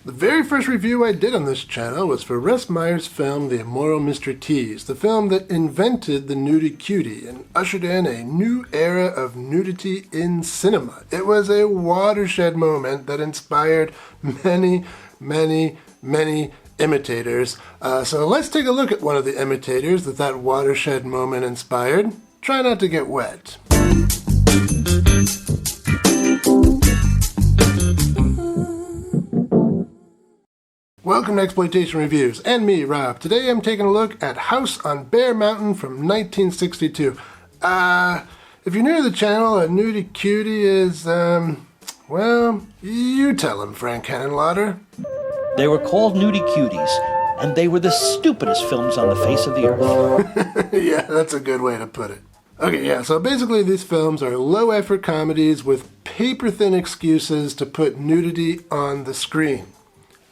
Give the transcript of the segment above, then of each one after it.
The very first review I did on this channel was for Russ Meyer's film The Immoral Mr. Tease, the film that invented the Nudie-Cutie and ushered in a new era of nudity in cinema. It was a watershed moment that inspired many imitators. So let's take a look at one of the imitators that watershed moment inspired. Try not to get wet. Welcome to Exploitation Reviews, and me, Rob. Today I'm taking a look at House on Bear Mountain from 1962. If you're new to the channel, a Nudie-Cutie is, well, you tell him, Frank Henenlotter. They were called Nudie-Cuties, and they were the stupidest films on the face of the earth. Yeah, that's a good way to put it. Okay, yeah, so basically these films are low-effort comedies with paper-thin excuses to put nudity on the screen.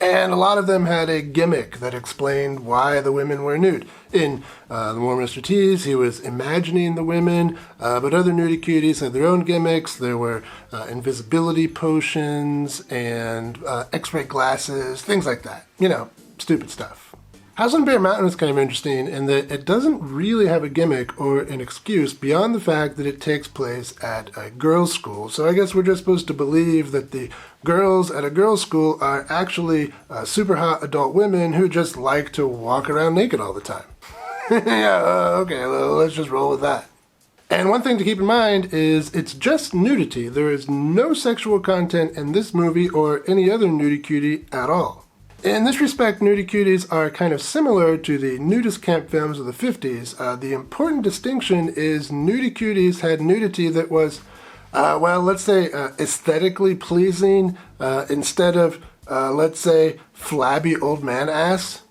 And a lot of them had a gimmick that explained why the women were nude. In The Immoral Mr. Tease, he was imagining the women, but other Nudie-Cuties had their own gimmicks. There were invisibility potions and X-ray glasses, things like that. You know, stupid stuff. House on Bear Mountain is kind of interesting in that it doesn't really have a gimmick or an excuse beyond the fact that it takes place at a girls' school. So I guess we're just supposed to believe that the girls at a girls' school are actually super hot adult women who just like to walk around naked all the time. Yeah, okay, let's just roll with that. And one thing to keep in mind is it's just nudity. There is no sexual content in this movie or any other Nudie-Cutie at all. In this respect, Nudie-Cuties are kind of similar to the nudist camp films of the 50s. The important distinction is Nudie-Cuties had nudity that was, well, let's say aesthetically pleasing instead of, let's say, flabby old man ass.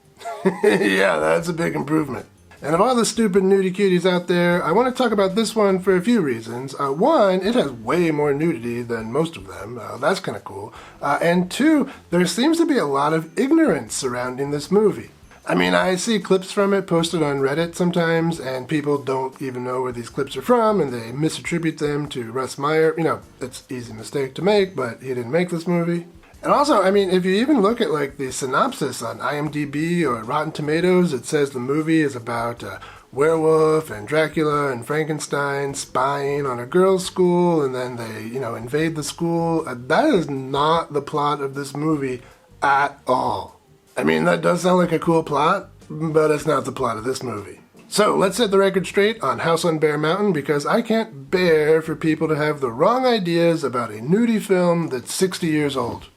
Yeah, that's a big improvement. And of all the stupid Nudie-Cuties out there, I want to talk about this one for a few reasons. One, it has way more nudity than most of them. That's kind of cool. And two, there seems to be a lot of ignorance surrounding this movie. I mean, I see clips from it posted on Reddit sometimes, and people don't even know where these clips are from, and they misattribute them to Russ Meyer. You know, it's an easy mistake to make, but he didn't make this movie. And also, I mean, if you even look at like the synopsis on IMDb or Rotten Tomatoes, it says the movie is about a werewolf and Dracula and Frankenstein spying on a girls' school, and then they, invade the school. That is not the plot of this movie at all. I mean, that does sound like a cool plot, but it's not the plot of this movie. So let's set the record straight on House on Bear Mountain, because I can't bear for people to have the wrong ideas about a nudie film that's 60 years old.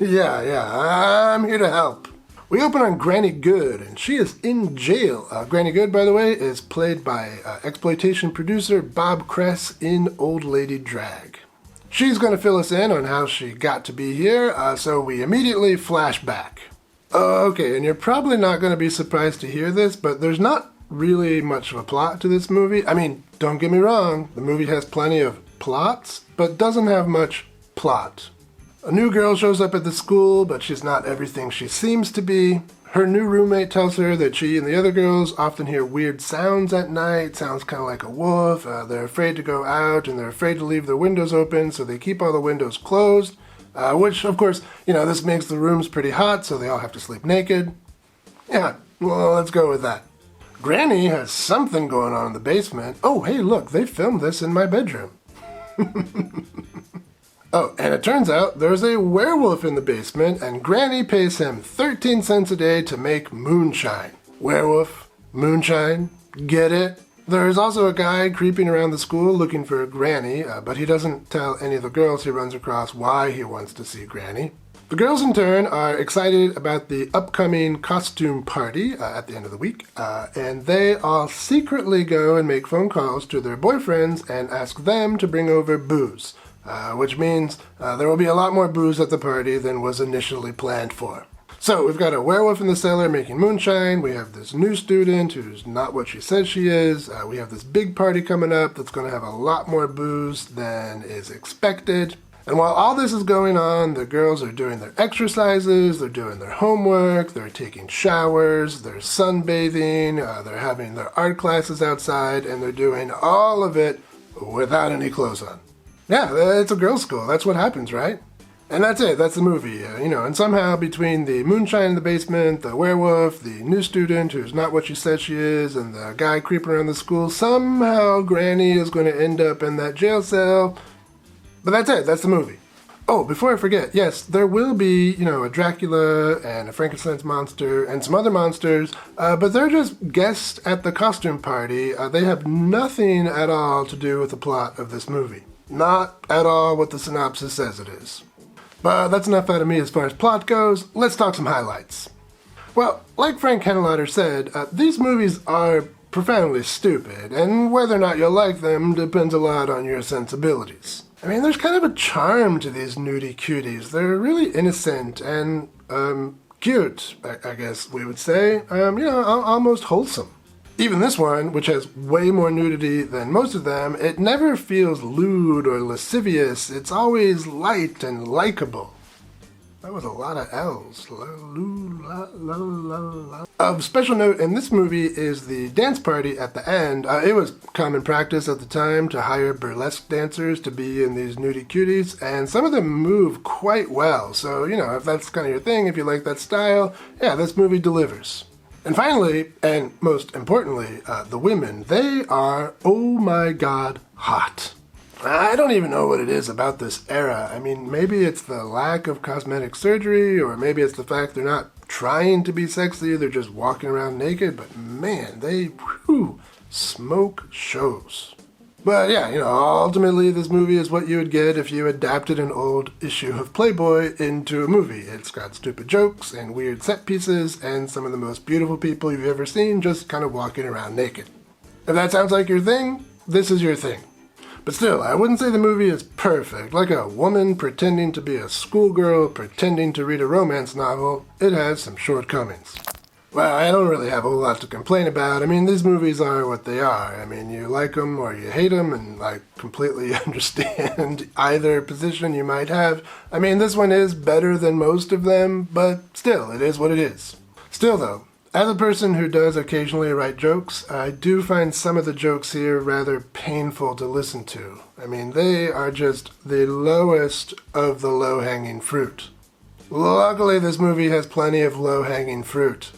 Yeah, I'm here to help. We open on Granny Good, and she is in jail. Granny Good, by the way, is played by Exploitation producer Bob Kress in Old Lady Drag. She's going to fill us in on how she got to be here, so we immediately flash back. Okay, and you're probably not going to be surprised to hear this, but there's not really much of a plot to this movie. I mean, don't get me wrong, the movie has plenty of plots, but doesn't have much plot. A new girl shows up at the school, but she's not everything she seems to be. Her new roommate tells her that she and the other girls often hear weird sounds at night, sounds kind of like a wolf. They're afraid to go out, and they're afraid to leave their windows open, so they keep all the windows closed. Which, of course, this makes the rooms pretty hot, so they all have to sleep naked. Yeah, well, let's go with that. Granny has something going on in the basement. Oh, hey, look, they filmed this in my bedroom. Oh, and it turns out there's a werewolf in the basement, and Granny pays him 13 cents a day to make moonshine. Werewolf, moonshine, get it? There's also a guy creeping around the school looking for Granny, but he doesn't tell any of the girls he runs across why he wants to see Granny. The girls, in turn, are excited about the upcoming costume party at the end of the week, and they all secretly go and make phone calls to their boyfriends and ask them to bring over booze. Which means there will be a lot more booze at the party than was initially planned for. So we've got a werewolf in the cellar making moonshine, we have this new student who's not what she says she is, we have this big party coming up that's going to have a lot more booze than is expected. And while all this is going on, the girls are doing their exercises, they're doing their homework, they're taking showers, they're sunbathing, they're having their art classes outside, and they're doing all of it without any clothes on. Yeah, it's a girls' school. That's what happens, right? And that's it, that's the movie. And somehow between the moonshine in the basement, the werewolf, the new student who's not what she says she is, and the guy creeping around the school, somehow Granny is going to end up in that jail cell. But that's it, that's the movie. Oh, before I forget, yes, there will be, a Dracula and a Frankenstein's monster and some other monsters, but they're just guests at the costume party. They have nothing at all to do with the plot of this movie. Not at all what the synopsis says it is. But that's enough out of me as far as plot goes. Let's talk some highlights. Well, like Frank Henenlotter said, these movies are profoundly stupid, and whether or not you'll like them depends a lot on your sensibilities. There's kind of a charm to these Nudie-Cuties. They're really innocent and, cute, I guess we would say. Almost wholesome. Even this one, which has way more nudity than most of them, it never feels lewd or lascivious. It's always light and likable. That was a lot of L's. Of special note in this movie is the dance party at the end. It was common practice at the time to hire burlesque dancers to be in these Nudie-Cuties, and some of them move quite well. So, if that's kind of your thing, if you like that style, yeah, this movie delivers. And finally, and most importantly, the women, they are, oh my god, hot. I don't even know what it is about this era. Maybe it's the lack of cosmetic surgery, or maybe it's the fact they're not trying to be sexy, they're just walking around naked, but man, they, smoke shows. But yeah, ultimately this movie is what you would get if you adapted an old issue of Playboy into a movie. It's got stupid jokes and weird set pieces and some of the most beautiful people you've ever seen just kind of walking around naked. If that sounds like your thing, this is your thing. But still, I wouldn't say the movie is perfect. Like a woman pretending to be a schoolgirl pretending to read a romance novel, it has some shortcomings. Well, I don't really have a whole lot to complain about. These movies are what they are. You like them or you hate them, and I completely understand either position you might have. This one is better than most of them, but still, it is what it is. Still though, as a person who does occasionally write jokes, I do find some of the jokes here rather painful to listen to. They are just the lowest of the low-hanging fruit. Luckily, this movie has plenty of low-hanging fruit.